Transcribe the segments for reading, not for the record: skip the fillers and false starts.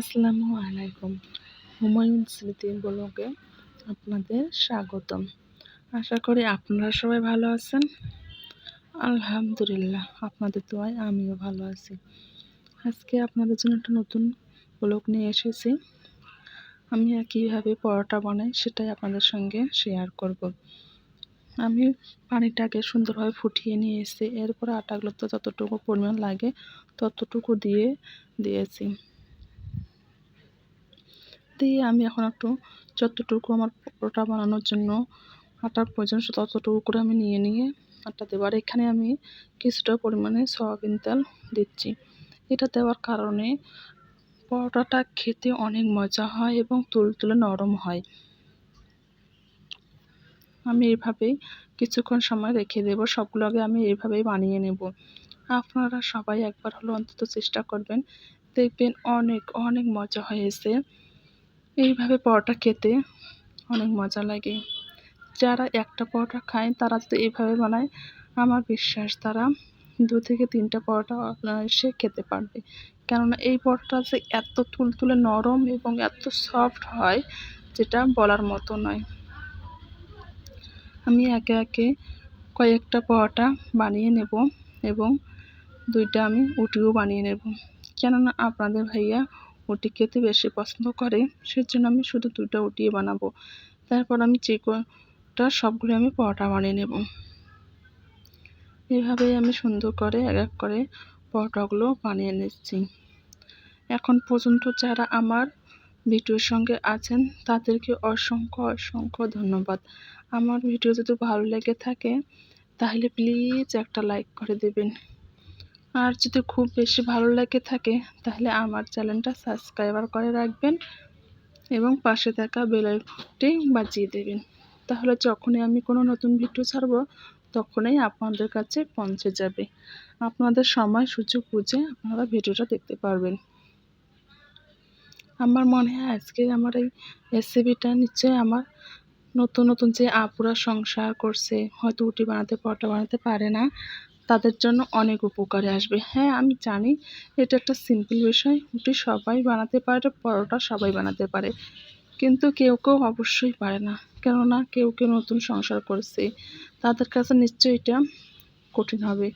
আসসালামু আলাইকুম। হুমায়ুন স্মৃতি ব্লগে আপনাদের স্বাগতম। আশা করি আপনারা সবাই ভালো আছেন। আলহামদুলিল্লাহ, আপনাদের দোয়ায় আমিও ভালো আছি। আজকে আপনাদের জন্য একটা নতুন ব্লগ নিয়ে এসেছি। আমি কীভাবে পরোটা বানাই সেটাই আপনাদের সঙ্গে শেয়ার করব। আমি পানিটাকে সুন্দরভাবে ফুটিয়ে নিয়ে এসেছি। এরপর আটাগুলো তো যতটুকু পরিমাণ লাগে ততটুকু দিয়েছি। দিয়ে আমি এখন একটু যতটুকু আমার পরোটা বানানোর জন্য আটার প্রয়োজন ততটুকু করে আমি নিয়ে আটা দেবো। আর এখানে আমি কিছুটা পরিমাণে সয়াবিন তেল দিচ্ছি। এটা দেওয়ার কারণে পরোটাটা খেতে অনেক মজা হয় এবং তুলতুলে নরম হয়। আমি এইভাবেই কিছুক্ষণ সময় রেখে দেবো। সবগুলো আগে আমি এইভাবেই বানিয়ে নেব। আপনারা সবাই একবার হলো অন্তত চেষ্টা করবেন, দেখবেন অনেক অনেক মজা হয়েছে। এইভাবে পরোটা খেতে অনেক মজা লাগে। যারা একটা পরোটা খায় তারা যদি এইভাবে বানায়, আমার বিশ্বাস তারা 2 থেকে 3টা পরোটা অনায়াসে খেতে পারবে। কেননা এই পরোটা যে এত তুলতুলে নরম এবং এত সফট হয় যেটা বলার মতো নয়। আমি একে একে কয়েকটা পরোটা বানিয়ে নেব এবং 2টা আমি রুটিও বানিয়ে নেব। কেননা আপনাদের ভাইয়া রুটি খেতে বেশি পছন্দ করে, সেজন্য আমি শুধু 2টা রুটিই বানাবো। তারপর আমি সবগুলো আমি পরোটা বানিয়ে নেব। এভাবেই আমি সুন্দর করে এক এক করে পরোটাগুলো বানিয়ে নিচ্ছি। এখন পর্যন্ত যারা আমার ভিডিওর সঙ্গে আছেন তাদেরকে অসংখ্য অসংখ্য ধন্যবাদ। আমার ভিডিও যদি ভালো লেগে থাকে তাহলে প্লিজ একটা লাইক করে দেবেন। আর যদি খুব বেশি ভালো লেগে থাকে তাহলে আমার চ্যানেলটা সাবস্ক্রাইবার করে রাখবেন এবং পাশে থাকা বেল আইকনটি বাজিয়ে দেবেন। তাহলে যখনই আমি কোনো নতুন ভিডিও ছাড়ব তখনই আপনাদের কাছে পৌঁছে যাবে। আপনাদের সময় সুযোগ বুঝে আপনারা ভিডিওটা দেখতে পারবেন। আমার মনে হয় আজকের আমার এই রেসিপিটা নিশ্চয়ই আমার নতুন যে আপুরা সংসার করছে, হয়তো রুটি বানাতে পরোটা বানাতে পারে না, তাদের জন্য অনেক উপকারে আসবে। হ্যাঁ, আমি জানি এটা একটা সিম্পল বিষয়। রুটি সবাই বানাতে পারে, পরোটা সবাই বানাতে পারে। কিন্তু কেউ অবশ্যই পারে না। কেননা কেউ নতুন সংসার করছে। তাদের কাছে নিশ্চয়ই এটা কঠিন হবে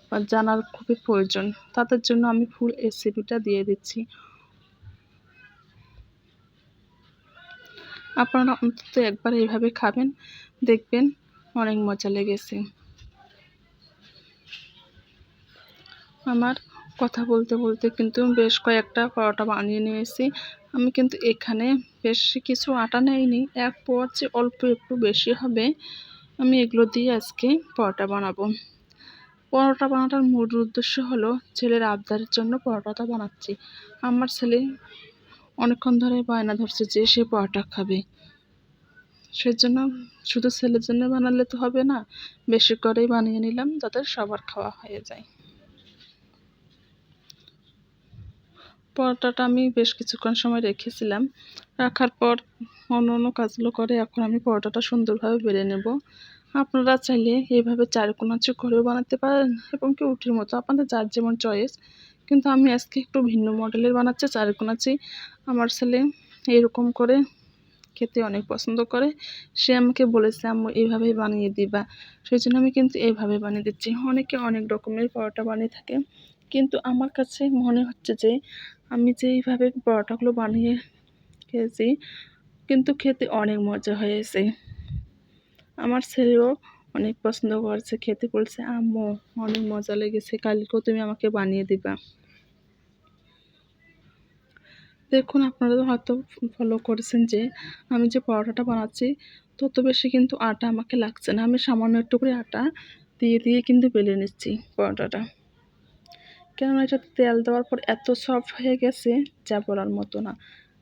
বা জানার খুবই প্রয়োজন। তাদের জন্য আমি ফুল রেসিপিটা দিয়ে দিচ্ছি। আপনারা অন্তত একবার এইভাবে খাবেন, দেখবেন অনেক মজা লেগেছে। আমার কথা বলতে বলতে কিন্তু বেশ কয়েকটা পরোটা বানিয়ে নিয়েছি। আমি কিন্তু এখানে বেশি কিছু আটা নেইনি, 1 পোয়ার চেয়ে অল্প একটু বেশি হবে। আমি এগুলো দিয়ে আজকে পরোটা বানাবো। পরোটা বানানোর মূল উদ্দেশ্য হলো ছেলের আবদারের জন্য পরোটাটা বানাচ্ছি। আমার ছেলে অনেকক্ষণ ধরে বায়না ধরছে যে সে পরোটা খাবে। সেজন্য শুধু ছেলের জন্য বানালে তো হবে না, বেশি করেই বানিয়ে নিলাম যাতে সবার খাওয়া হয়ে যায়। পরোটাটা আমি বেশ কিছুক্ষণ সময় রেখেছিলাম। রাখার পর অন্য কাজগুলো করে এখন আমি পরোটাটা সুন্দরভাবে বেলে নেব। আপনারা চাইলে এইভাবে চারকোনাচে করেও বানাতে পারেন এবং কি রুটির মতো, আপনাদের যার যেমন চয়েস। কিন্তু আমি আজকে একটু ভিন্ন মডেলের বানাচ্ছি চারকোনাচে। আমার ছেলে এরকম করে খেতে অনেক পছন্দ করে। সে আমাকে বলেছে, আম্মু এইভাবেই বানিয়ে দিবা। সেজন্য আমি কিন্তু এইভাবে বানিয়ে দিচ্ছি। অনেকে অনেক রকমের পরোটা বানিয়ে থাকে, কিন্তু আমার কাছে মনে হচ্ছে যে আমি যেইভাবে পরোটাগুলো বানিয়ে খেয়েছি কিন্তু খেতে অনেক মজা হয়েছে। আমার ছেলেও অনেক পছন্দ করেছে, খেতে বলছে, আম্মু অনেক মজা লেগেছে, কালকেও তুমি আমাকে বানিয়ে দিবা। দেখুন, আপনারা হয়তো ফলো করেছেন যে আমি যে পরোটাটা বানাচ্ছি তত বেশি কিন্তু আটা আমাকে লাগছে না। আমি সামান্য একটু করে আটা দিয়ে কিন্তু বেলে নিচ্ছি পরোটাটা। কেননা এটাতে তেল দেওয়ার পর এত সফট হয়ে গেছে যা বলার মতো না।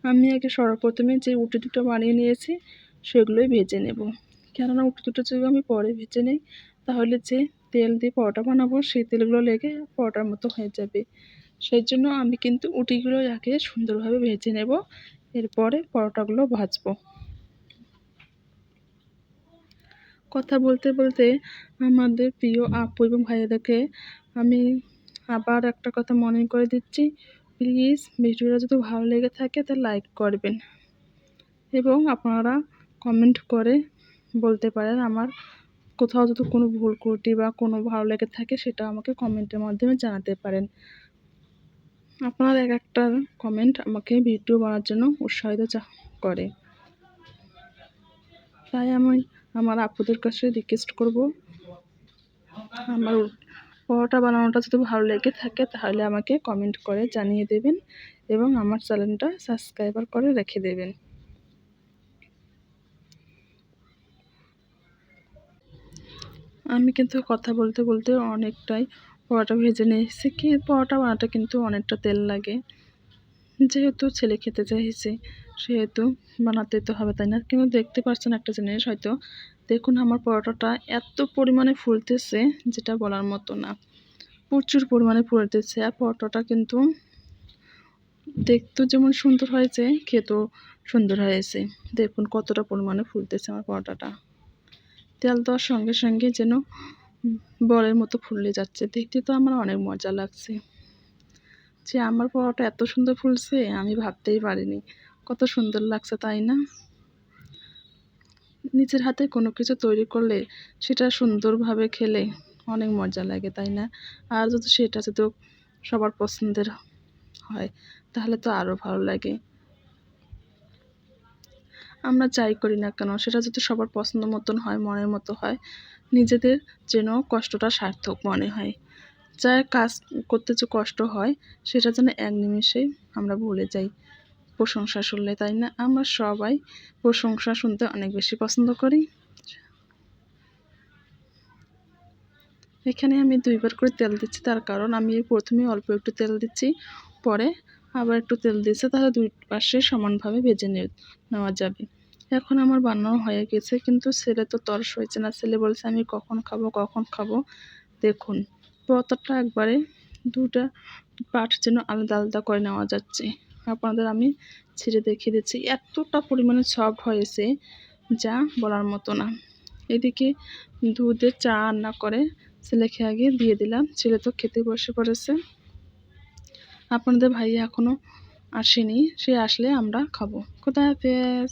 আমি আগে সর্বপ্রথমে যে রুটি দুটো বানিয়ে নিয়েছি সেগুলোই ভেজে নেব। কেননা রুটি দুটো যদি আমি পরে ভেজে নিই তাহলে যে তেল দিয়ে পরোটা বানাবো সেই তেলগুলো লেগে পরোটার মতো হয়ে যাবে। সেই জন্য আমি কিন্তু রুটিগুলো আগে সুন্দরভাবে ভেজে নেব, এরপরে পরোটাগুলো ভাজবো। কথা বলতে বলতে আমাদের প্রিয় আপু এবং ভাইয়াদেরকে আমি আবার একটা কথা মনে করে দিচ্ছি, প্লিজ ভিডিওটা যদি ভালো লেগে থাকে তাহলে লাইক করবেন এবং আপনারা কমেন্ট করে বলতে পারেন আমার কোথাও যদি কোনো ভুল ত্রুটি বা কোনো ভালো লেগে থাকে সেটা আমাকে কমেন্টের মাধ্যমে জানাতে পারেন। আপনার এক একটা কমেন্ট আমাকে ভিডিও বানানোর জন্য উৎসাহিত করে। তাই আমি আমার আপুদের কাছে রিকোয়েস্ট করব, আমার পরোটা বানানোটা যদি ভালো লেগে থাকে তাহলে আমাকে কমেন্ট করে জানিয়ে দেবেন এবং আমার চ্যানেলটা সাবস্ক্রাইবার করে রেখে দেবেন। আমি কিন্তু কথা বলতে বলতে অনেকটাই পরোটা ভেজে নিয়ে এসেছি। পরোটা বানাতে কিন্তু অনেকটা তেল লাগে, যেহেতু ছেলে খেতে চাইছে সেহেতু বানাতে তো হবে, তাই না? কিন্তু দেখতে পাচ্ছেন একটা জিনিস, হয়তো দেখুন আমার পরোটাটা এত পরিমাণে ফুলতেছে যেটা বলার মতো না, প্রচুর পরিমাণে ফুলতেছে। আর পরোটাটা কিন্তু দেখতেও যেমন সুন্দর হয়েছে, খেতেও সুন্দর হয়েছে। দেখুন কতটা পরিমাণে ফুলতেছে আমার পরোটাটা, তেল দেওয়ার সঙ্গে সঙ্গে যেন বলের মতো ফুলে যাচ্ছে। দেখতে তো আমার অনেক মজা লাগছে যে আমার পরোটা এত সুন্দর ফুলছে, আমি ভাবতেই পারিনি। কত সুন্দর লাগছে, তাই না? নিজের হাতে কোনো কিছু তৈরি করলে সেটা সুন্দরভাবে খেলে অনেক মজা লাগে, তাই না? আর যদি সেটা যদি সবার পছন্দের হয় তাহলে তো আরও ভালো লাগে। আমরা যাই করি না কেন সেটা যদি সবার পছন্দ মতন হয়, মনের মতো হয়, নিজেদের যেন কষ্টটা সার্থক মনে হয়। যা কাজ করতে যে কষ্ট হয় সেটা যেন এক নিমেষেই আমরা ভুলে যাই প্রশংসা শুনলে, তাই না? আমরা সবাই প্রশংসা শুনতে অনেক বেশি পছন্দ করি। এখানে আমি 2 বার করে তেল দিচ্ছি, তার কারণ আমি প্রথমে অল্প একটু তেল দিচ্ছি, পরে আবার একটু তেল দিচ্ছি, তাহলে 2 পাশে সমানভাবে ভেজে নেওয়া যাবে। এখন আমার বানানো হয়ে গেছে, কিন্তু ছেলে তো তর সইছে না। ছেলে বলছে আমি কখন খাবো, কখন খাবো। দেখুন পরোটাটা একবারে 2টা পার্ট যেন আলাদা আলাদা করে নেওয়া যাচ্ছে। আপনাদের আমি ছিঁড়ে দেখিয়ে দিচ্ছি, এতটা পরিমাণে সফট হয়েছে যা বলার মতো না। এদিকে দুধে চা রান্না করে ছেলেকে আগে দিয়ে দিলাম, ছেলে তো খেতে বসে পড়েছে। আপনাদের ভাইয়া এখনও আসেনি, সে আসলে আমরা খাবো। খোদা হাফেজ।